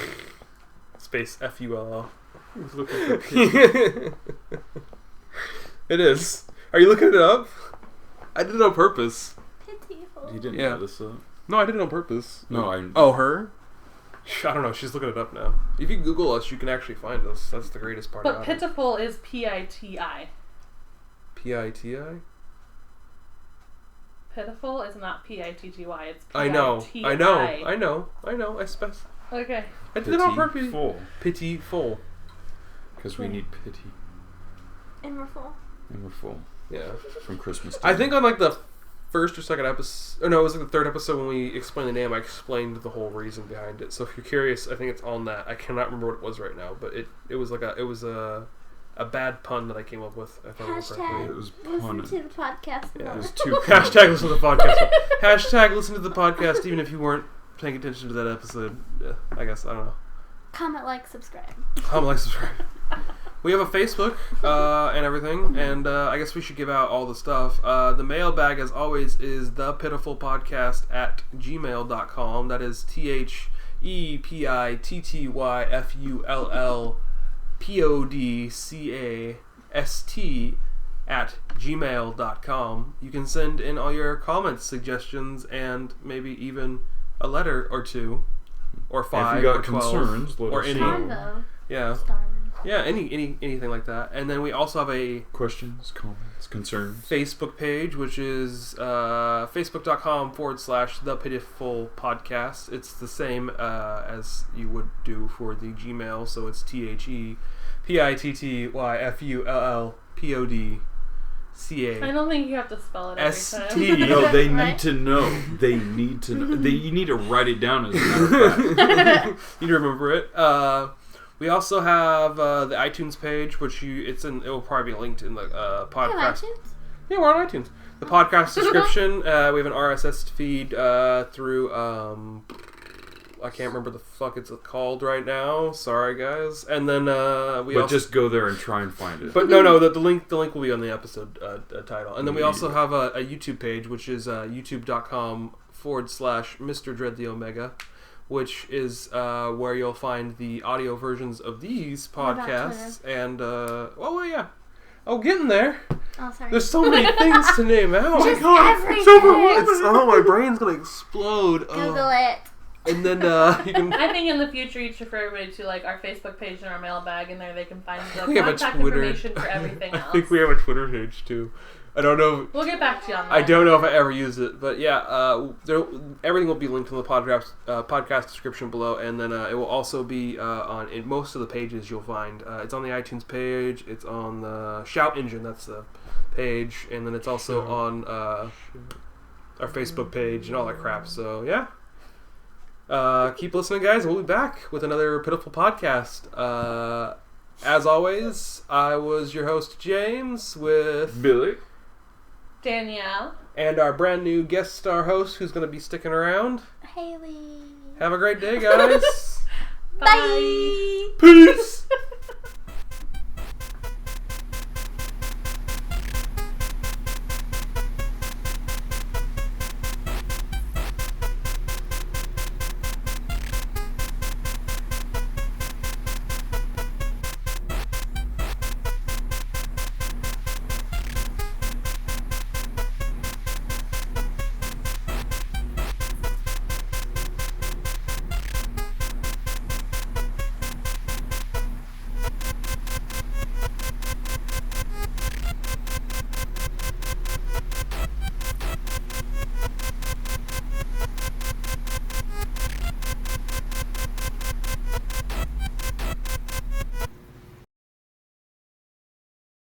Space F-U-L-L. I was looking for pity. It is. Are you looking it up? I did it on purpose. Pitiful. You didn't Yeah. know this, though? No, I did it on purpose. No, I... Oh, her? I don't know. She's looking it up now. If you Google us, you can actually find us. That's the greatest part But about it. pitiful is P-I-T-I. P-I-T-I? Pitiful is not P-I-T-T-Y. It's I know. P-I-T-I. I spec. Okay. I did it on purpose. Pitty Full. Pitty Full. Because we need pity. And we're full. And we're full. Yeah. From Christmas to I think on like the first or second episode, or no, it was like the third episode when we explained the name, I explained the whole reason behind it. So if you're curious, I think it's on that. I cannot remember what it was right now, but it was like a bad pun that I came up with. If I remember correctly. It was Listen pun. to the podcast. Yeah. It was too Hashtag listen to the podcast. Hashtag listen to the podcast, even if you weren't paying attention to that episode. Yeah, I guess, I don't know. Comment, like, subscribe. Comment, like, subscribe. We have a Facebook and everything, and I guess we should give out all the stuff. The mailbag, as always, is thepittyfullpodcast@gmail.com. That is thepittyfullpodcast@gmail.com. You can send in all your comments, suggestions, and maybe even a letter or two, or 5, if you got or 12, concerns, let or us any. know. Convo. Yeah. Started. Yeah, anything like that. And then we also have a Questions, comments, concerns. Facebook page, which is facebook.com/thepittyfullpodcast. It's the same as you would do for the Gmail, so it's THEPITTYFULLPODCA. I don't think you have to spell it every ST. time. No, they Right? need to know. They need to know. You need to write it down as a matter of fact. You need to remember it. We also have the iTunes page, which it will probably be linked in the podcast. Hey, iTunes? Yeah, we're on iTunes. The podcast description, we have an RSS feed through, I can't remember the fuck it's called right now. Sorry, guys. And then we But also... just go there and try and find it. But no, the link will be on the episode title. And then we also have a YouTube page, which is youtube.com/Mr. Dreadtheomega, which is where you'll find the audio versions of these podcasts. And, getting there. Oh, sorry. There's so many things to name out. Just everything. My brain's gonna explode. Google it. And then you can. I think in the future you should refer everybody to like our Facebook page and our mailbag, and there they can find the We have a contact Twitter. information for everything else. I think we have a Twitter page too. I don't know. We'll get back to you on that. I don't know if I ever use it, but yeah, everything will be linked in the podcast description below, and then it will also be in most of the pages you'll find. It's on the iTunes page, it's on the Shout Engine, that's the page, and then it's also on our Facebook page and all that crap, so yeah. Keep listening, guys, we'll be back with another Pitiful Podcast. As always, I was your host, James, with... Billy. Danielle. And our brand new guest star host who's going to be sticking around. Haley. Have a great day, guys. Bye. Peace.